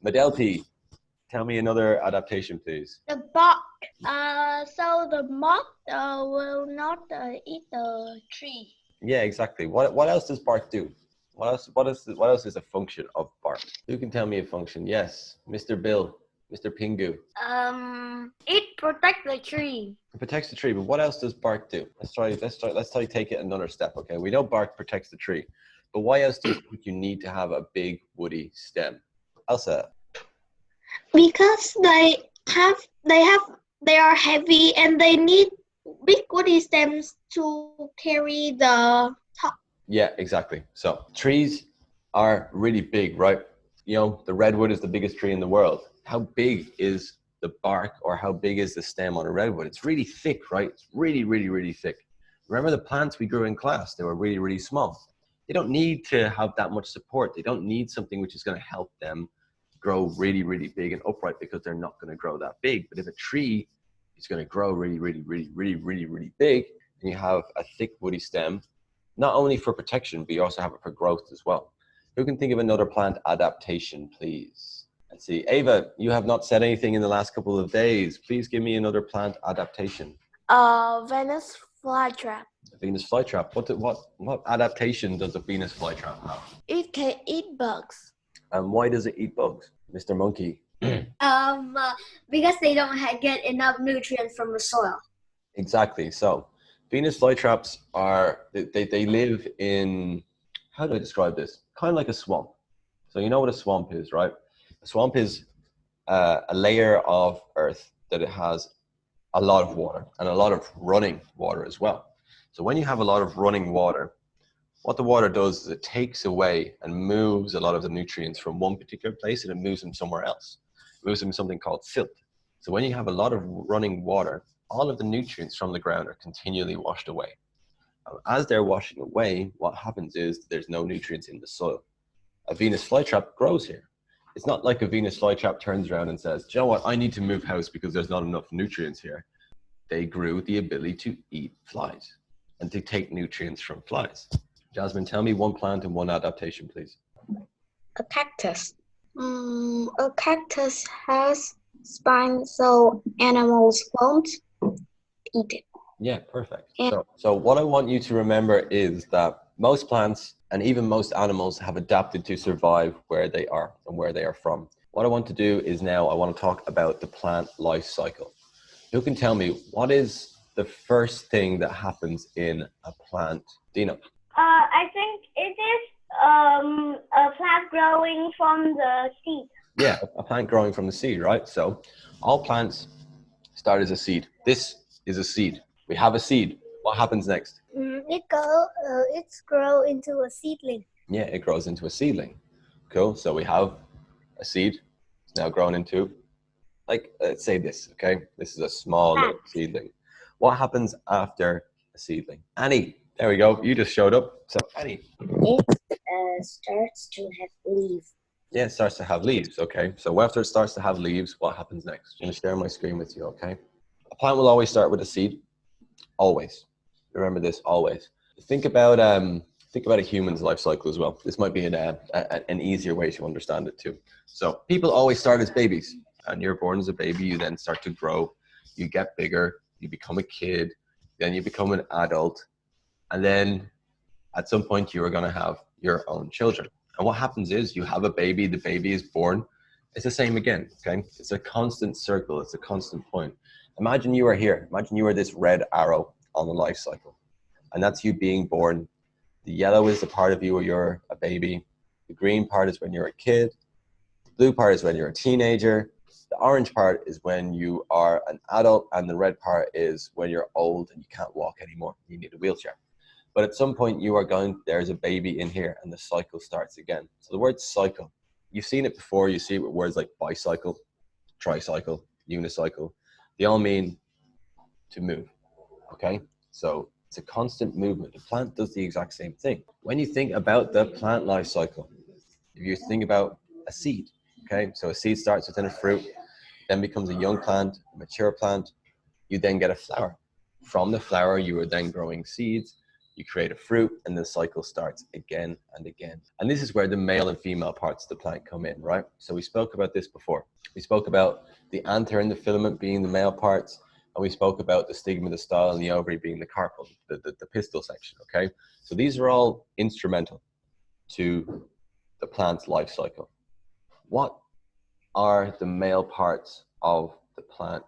Madelpi, tell me another adaptation, please. The bark. So the moth will not eat the tree. Yeah, exactly. What else does bark do? What else is a function of bark? Who can tell me a function? Yes, Mr. Bill, Mr. Pingu. It protects the tree. It protects the tree, but what else does bark do? Let's try to take it another step, okay? We know bark protects the tree, but why else do you think you need to have a big woody stem? Elsa. Because they are heavy and they need big woody stems to carry the top. Yeah, exactly. So trees are really big, right? You know, the redwood is the biggest tree in the world. How big is the bark, or how big is the stem on a redwood? It's really thick, right? It's really, really, really thick. Remember the plants we grew in class? They were really, really small. They don't need to have that much support. They don't need something which is going to help them grow really, really big and upright, because they're not going to grow that big. But if a tree is going to grow really, really, really, really, really, really big, and you have a thick woody stem, not only for protection, but you also have it for growth as well. Who can think of another plant adaptation, please? Let's see. Ava, you have not said anything in the last couple of days. Please give me another plant adaptation. Venus flytrap. The Venus flytrap. What adaptation does the Venus flytrap have? It can eat bugs. And why does it eat bugs? Mr. Monkey. Because they don't get enough nutrients from the soil. Exactly. So Venus flytraps they live in, how do I describe this? Kind of like a swamp. So you know what a swamp is, right? A swamp is a layer of earth that it has a lot of water and a lot of running water as well. So when you have a lot of running water, what the water does is it takes away and moves a lot of the nutrients from one particular place, and it moves them somewhere else. It moves them something called silt. So when you have a lot of running water, all of the nutrients from the ground are continually washed away. As they're washing away, what happens is there's no nutrients in the soil. A Venus flytrap grows here. It's not like a Venus flytrap turns around and says, do you know what, I need to move house because there's not enough nutrients here. They grew the ability to eat flies and to take nutrients from flies. Jasmine, tell me one plant and one adaptation, please. A cactus. A cactus has spines, so animals won't eat it. Yeah, perfect. So what I want you to remember is that most plants and even most animals have adapted to survive where they are and where they are from. What I want to do is now I want to talk about the plant life cycle. Who can tell me what is the first thing that happens in a plant? Dino. I think it is a plant growing from the seed. Yeah, a plant growing from the seed, right? So all plants start as a seed. This is a seed. We have a seed. What happens next? It's grow into a seedling. Yeah, it grows into a seedling. Cool. So we have a seed. It's now grown into, like, let's say this, okay? This is a small little seedling. What happens after a seedling? Annie, there we go. You just showed up. So Annie. It starts to have leaves. Yeah, it starts to have leaves. Okay. So after it starts to have leaves, what happens next? I'm going to share my screen with you, okay? A plant will always start with a seed. Always. Remember this, always. Think about a human's life cycle as well. This might be an easier way to understand it too. So people always start as babies, and you're born as a baby. You then start to grow. You get bigger. You become a kid. Then you become an adult. And then at some point you are going to have your own children. And what happens is you have a baby, the baby is born. It's the same again, okay? It's a constant circle. It's a constant point. Imagine you are here. Imagine you are this red arrow on the life cycle. And that's you being born. The yellow is the part of you where you're a baby. The green part is when you're a kid. The blue part is when you're a teenager. The orange part is when you are an adult. And the red part is when you're old and you can't walk anymore. You need a wheelchair. But at some point there's a baby in here and the cycle starts again. So the word cycle, you've seen it before. You see it with words like bicycle, tricycle, unicycle. They all mean to move, okay? So it's a constant movement. The plant does the exact same thing. When you think about the plant life cycle, if you think about a seed, okay? So a seed starts within a fruit, then becomes a young plant, a mature plant. You then get a flower. From the flower, you are then growing seeds. you create a fruit, and the cycle starts again and again. And this is where the male and female parts of the plant come in, right? So we spoke about this before. We spoke about the anther and the filament being the male parts, and we spoke about the stigma, the style, and the ovary being the carpel, the pistil section, okay? So these are all instrumental to the plant's life cycle. What are the male parts of the plant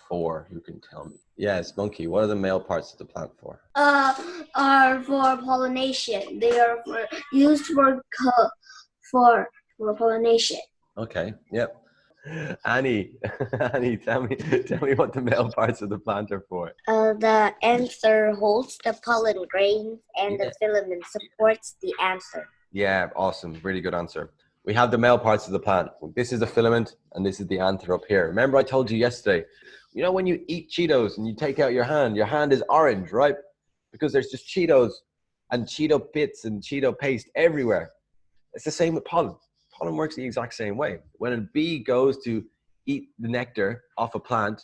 for? Who can tell me? Yes, Monkey, what are the male parts of the plant for? Are for pollination. They are used for pollination. Okay, yep. Annie, Annie, tell me what the male parts of the plant are for. The anther holds the pollen grains, and Yeah. the filament supports the anther. Yeah, awesome. Really good answer. We have the male parts of the plant. This is the filament, and this is the anther up here. Remember I told you yesterday, you know when you eat Cheetos and you take out your hand is orange, right? Because there's just Cheetos and Cheeto bits and Cheeto paste everywhere. It's the same with pollen. Pollen works the exact same way. When a bee goes to eat the nectar off a plant,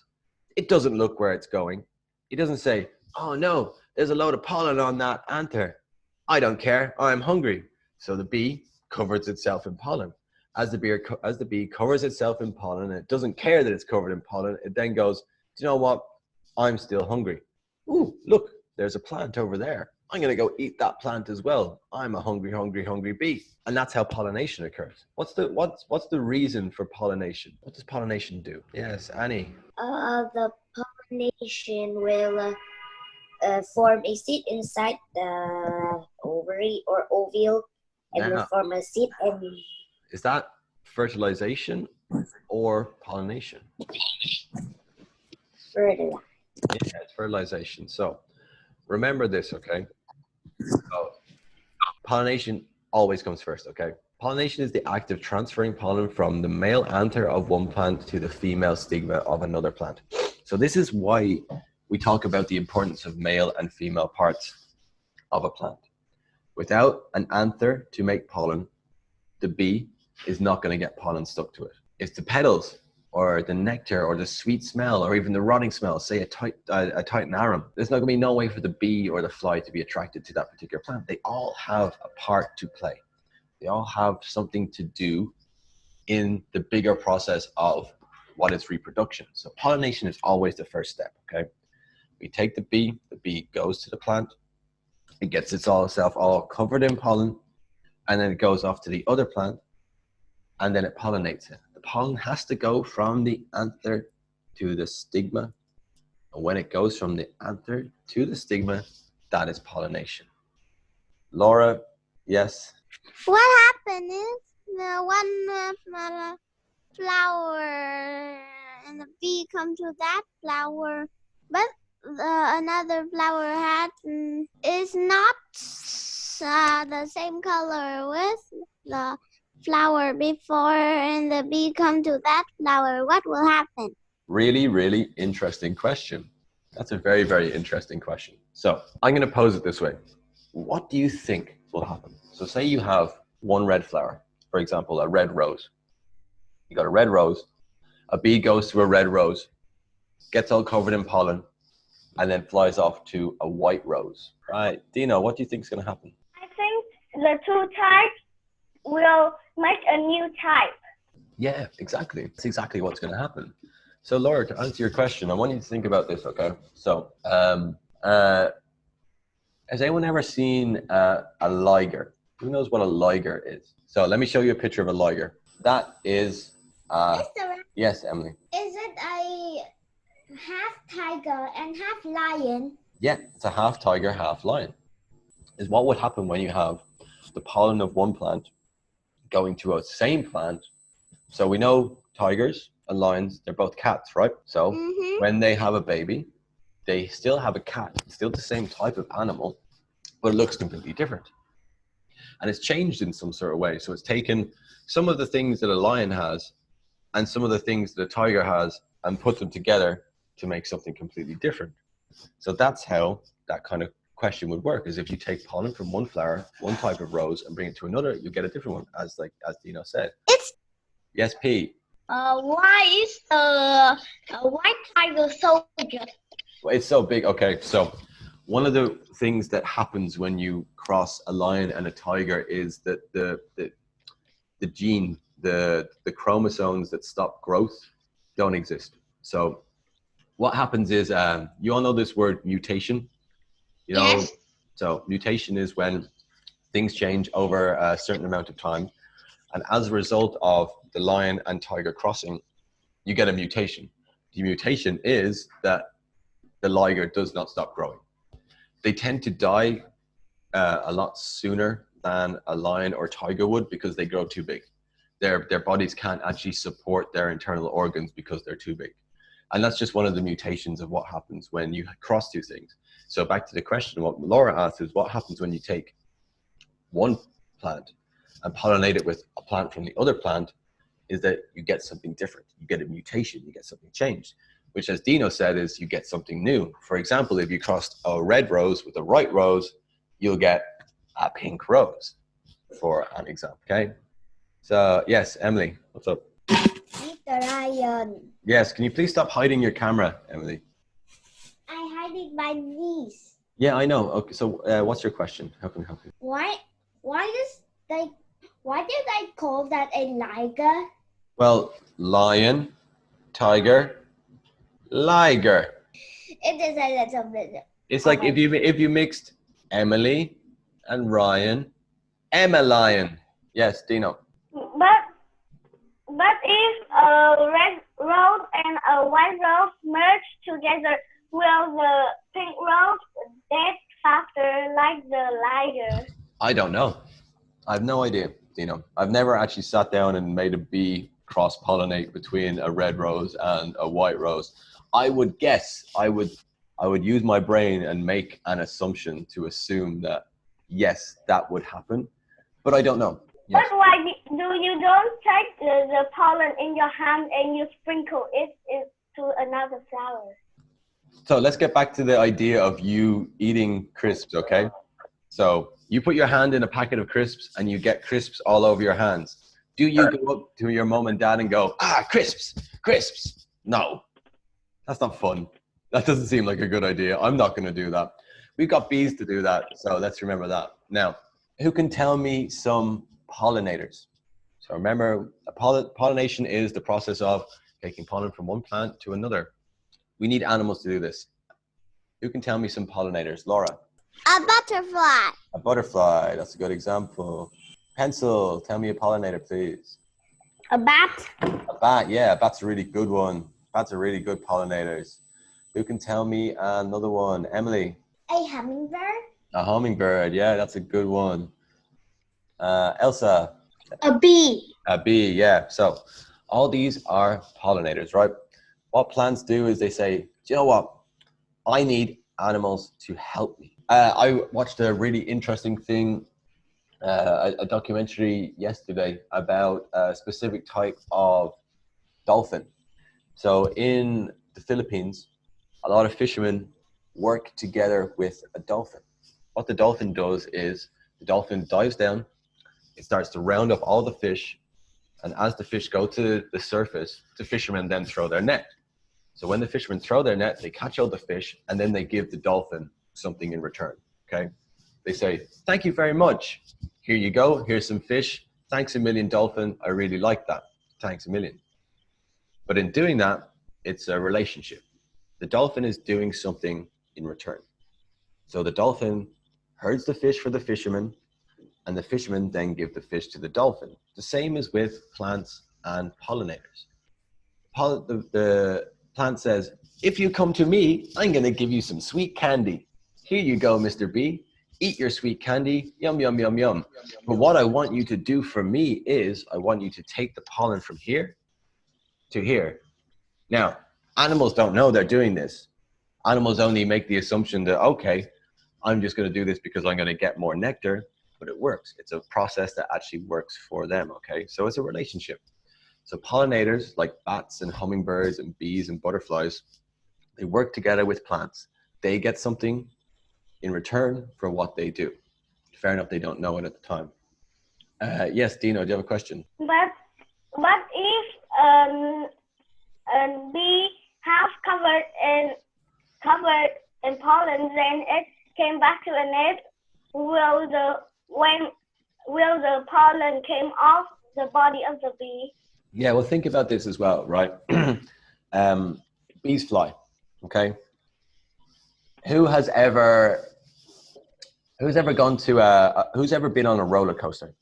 it doesn't look where it's going. It doesn't say, oh no, there's a load of pollen on that anther. I don't care, I'm hungry. So the bee covers itself in pollen. As the bee covers itself in pollen, and it doesn't care that it's covered in pollen, it then goes, do you know what? I'm still hungry. Ooh, look, there's a plant over there. I'm going to go eat that plant as well. I'm a hungry, hungry, hungry bee. And that's how pollination occurs. What's the reason for pollination? What does pollination do? Yes, Annie. The pollination will form a seed inside the ovary or ovule, and will Now, form a seed and is that fertilization or pollination? fertilize. Yeah, it's fertilization. So remember this, okay? So pollination always comes first, okay? Pollination is the act of transferring pollen from the male anther of one plant to the female stigma of another plant. So this is why we talk about the importance of male and female parts of a plant. Without an anther to make pollen, the bee is not going to get pollen stuck to it. If the petals or the nectar or the sweet smell or even the rotting smell, say a Titanarum, there's not going to be no way for the bee or the fly to be attracted to that particular plant. They all have a part to play. They all have something to do in the bigger process of what is reproduction. So pollination is always the first step, okay? We take the bee goes to the plant, it gets itself all covered in pollen, and then it goes off to the other plant, and then it pollinates it. The pollen has to go from the anther to the stigma. And when it goes from the anther to the stigma, that is pollination. Laura, yes? What happened is the one flower and the bee come to that flower, but another flower hat is not the same color with the flower before, and the bee come to that flower. What will happen? Really, really interesting question. That's a very, very interesting question. So I'm going to pose it this way. What do you think will happen? So say you have one red flower, for example, a red rose. You got a red rose, a bee goes to a red rose, gets all covered in pollen, and then flies off to a white rose. Right. Dino, what do you think is going to happen? I think the two types will make a new type. Yeah, exactly. That's exactly what's going to happen. So Laura, to answer your question, I want you to think about this, okay? So, has anyone ever seen a liger? Who knows what a liger is? So let me show you a picture of a liger. That is, yes, Emily. Is it a half tiger and half lion? Yeah, it's a half tiger, half lion. Is what would happen when you have the pollen of one plant going to a same plant. So we know tigers and lions, they're both cats, right? So when they have a baby, they still have a cat, it's still the same type of animal, but it looks completely different. And it's changed in some sort of way. So it's taken some of the things that a lion has and some of the things that a tiger has and put them together to make something completely different. So that's how that kind of question would work, is if you take pollen from one flower, one type of rose, and bring it to another, you get a different one, as Dino said. Yes, P. Why is the white tiger so big? Well, it's so big. Okay, so one of the things that happens when you cross a lion and a tiger is that the gene, the chromosomes that stop growth don't exist. So what happens is, you all know this word mutation, you know? Yes. So mutation is when things change over a certain amount of time. And as a result of the lion and tiger crossing, you get a mutation. The mutation is that the liger does not stop growing. They tend to die a lot sooner than a lion or tiger would because they grow too big. Their bodies can't actually support their internal organs because they're too big. And that's just one of the mutations of what happens when you cross two things. So back to the question, what Laura asked is what happens when you take one plant and pollinate it with a plant from the other plant is that you get something different. You get a mutation, you get something changed, which as Dino said is you get something new. For example, if you crossed a red rose with a white rose, you'll get a pink rose, for an example, okay? So yes, Emily, what's up? Eat the lion. Yes, can you please stop hiding your camera, Emily? I hide it by knees. Yeah, I know. Okay, so what's your question? How can we help you? Why did I call that a liger? Well, lion, tiger, liger. It is a little bit. It's like if you mixed Emily and Ryan, Emma Lion. Yes, Dino. But if a red rose and a white rose merge together, will the pink rose dead faster like the liger? I don't know. I have no idea, Dino. I've never actually sat down and made a bee cross-pollinate between a red rose and a white rose. I would guess, I would use my brain and make an assumption to assume that, yes, that would happen, but I don't know. Yes. But why do you don't take the pollen in your hand and you sprinkle it into another flower? So let's get back to the idea of you eating crisps, okay? So you put your hand in a packet of crisps and you get crisps all over your hands. Do you go up to your mom and dad and go, crisps, crisps? No, that's not fun. That doesn't seem like a good idea. I'm not gonna do that. We've got bees to do that, so let's remember that. Now, who can tell me some pollinators? So remember, pollination is the process of taking pollen from one plant to another. We need animals to do this. Who can tell me some pollinators? Laura. A butterfly. A butterfly, that's a good example. Pencil, tell me a pollinator, please. A bat. A bat, yeah, a bat's a really good one. Bats are really good pollinators. Who can tell me another one? Emily. A hummingbird. A hummingbird, yeah, that's a good one. Elsa. A bee. A bee, yeah. So all these are pollinators, right? What plants do is they say, do you know what? I need animals to help me. I watched a really interesting thing, a documentary yesterday about a specific type of dolphin. So in the Philippines, a lot of fishermen work together with a dolphin. What the dolphin does is the dolphin dives down, it starts to round up all the fish, and as the fish go to the surface, the fishermen then throw their net. So when the fishermen throw their net, they catch all the fish, and then they give the dolphin something in return, okay? They say, thank you very much. Here you go, here's some fish. Thanks a million, dolphin. I really like that. Thanks a million. But in doing that, it's a relationship. The dolphin is doing something in return. So the dolphin herds the fish for the fisherman, and the fishermen then give the fish to the dolphin. The same is with plants and pollinators. The plant says, if you come to me, I'm gonna give you some sweet candy. Here you go, Mr. Bee. Eat your sweet candy, yum, yum, yum, yum. But what I want you to do for me is I want you to take the pollen from here to here. Now, animals don't know they're doing this. Animals only make the assumption that, okay, I'm just gonna do this because I'm gonna get more nectar, but it works. It's a process that actually works for them, okay? So it's a relationship. So pollinators like bats and hummingbirds and bees and butterflies, they work together with plants. They get something in return for what they do. Fair enough, they don't know it at the time. Yes, Dino, do you have a question? But if a bee half covered in pollen, then came back to the nest, will the pollen came off the body of the bee? Yeah, well, think about this as well, right? Bees fly, okay? Who's ever gone to who's ever been on a roller coaster?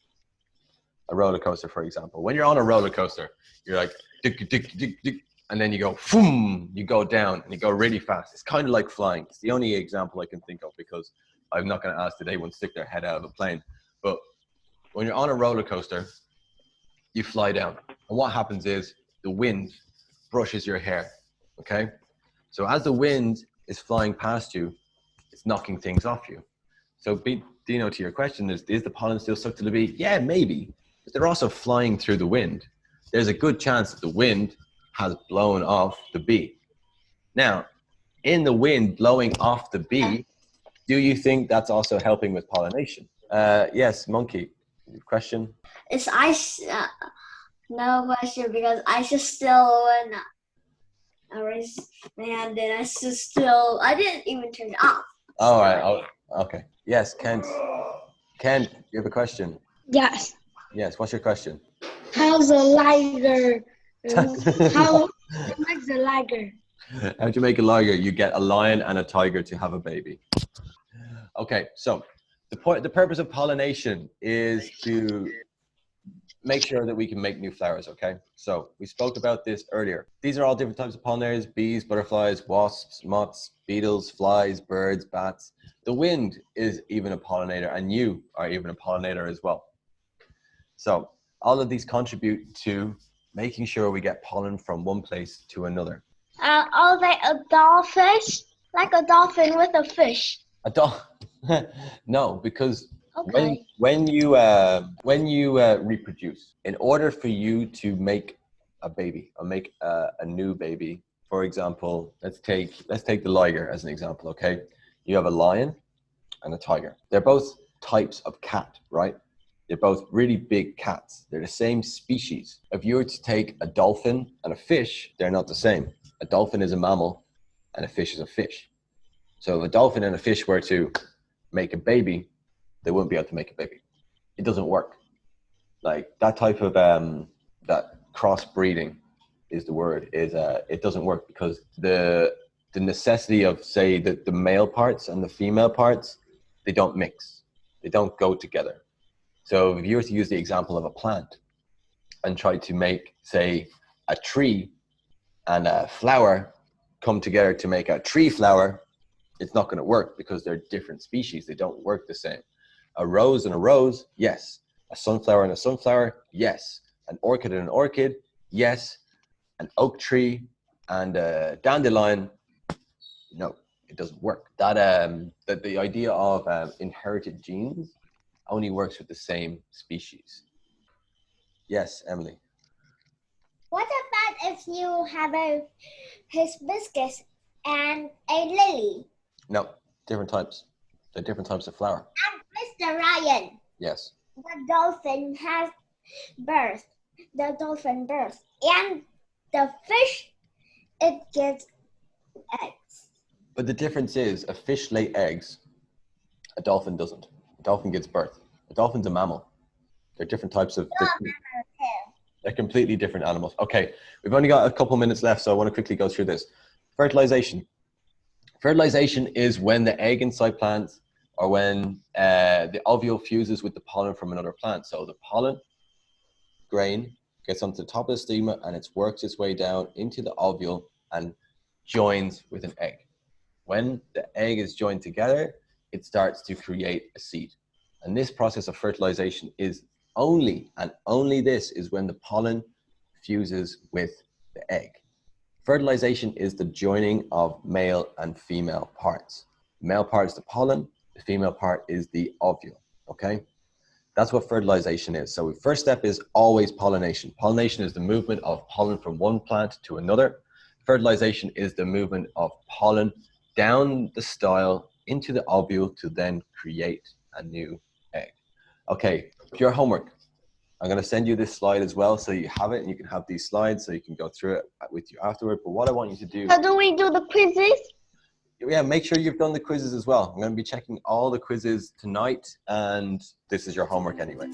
A roller coaster, for example. When you're on a roller coaster, you're like, dick, dick, dick, dick, and then you go, boom, you go down and you go really fast. It's kind of like flying. It's the only example I can think of because I'm not going to ask did anyone stick their head out of a plane. But when you're on a roller coaster, you fly down. And what happens is the wind brushes your hair, okay? So as the wind is flying past you, it's knocking things off you. So Dino, to your question, is the pollen still stuck to the bee? Yeah, maybe. But they're also flying through the wind. There's a good chance that the wind has blown off the bee. Now, in the wind blowing off the bee, do you think that's also helping with pollination? Yes, Monkey. Question? Is ice no question because ice is still when I raised my hand and I didn't even turn it off. All right. Oh, okay. Yes, Kent. Kent, you have a question? Yes. Yes. What's your question? How's a liger? How makes a liger? How do you make a liger? You get a lion and a tiger to have a baby. Okay, so the purpose of pollination is to make sure that we can make new flowers, okay? So we spoke about this earlier. These are all different types of pollinators: bees, butterflies, wasps, moths, beetles, flies, birds, bats. The wind is even a pollinator, and you are even a pollinator as well. So all of these contribute to making sure we get pollen from one place to another. Are they a dollfish? Like a dolphin with a fish? No, because Okay. when you reproduce, in order for you to make a baby or make a new baby, for example, let's take the liger as an example. Okay, you have a lion and a tiger. They're both types of cat, right? They're both really big cats. They're the same species. If you were to take a dolphin and a fish, they're not the same. A dolphin is a mammal and a fish is a fish. So if a dolphin and a fish were to make a baby, they wouldn't be able to make a baby. It doesn't work. Like that type of that crossbreeding is the word, it doesn't work because the necessity of, say, the male parts and the female parts, they don't mix. They don't go together. So if you were to use the example of a plant and try to make, say, a tree and a flower come together to make a tree flower, it's not going to work because they're different species. They don't work the same. A rose and a rose, yes. A sunflower and a sunflower, yes. An orchid and an orchid, yes. An oak tree and a dandelion, no, it doesn't work. That the idea of inherited genes only works with the same species. Yes, Emily. What about if you have a hibiscus and a lily? No, different types. They're different types of flower. Mr. Ryan, Yes. the dolphin has birth. The dolphin births. And the fish, it gets eggs. But the difference is a fish lay eggs, a dolphin doesn't. A dolphin gives birth. A dolphin's a mammal. They're different types of... They're completely different animals. Okay, we've only got a couple minutes left, so I want to quickly go through this. Fertilization. Fertilization is when the egg inside plants or when the ovule fuses with the pollen from another plant. So the pollen grain gets onto the top of the stigma and it works its way down into the ovule and joins with an egg. When the egg is joined together, it starts to create a seed. And this process of fertilization is only this is when the pollen fuses with the egg. Fertilization is the joining of male and female parts. The male part is the pollen, the female part is the ovule, okay? That's what fertilization is. So the first step is always pollination. Pollination is the movement of pollen from one plant to another. Fertilization is the movement of pollen down the style into the ovule to then create a new egg. Okay, your homework. I'm going to send you this slide as well so you have it and you can have these slides so you can go through it with you afterward. But what I want you to do... So do we do the quizzes? Yeah, make sure you've done the quizzes as well. I'm going to be checking all the quizzes tonight, and this is your homework anyway.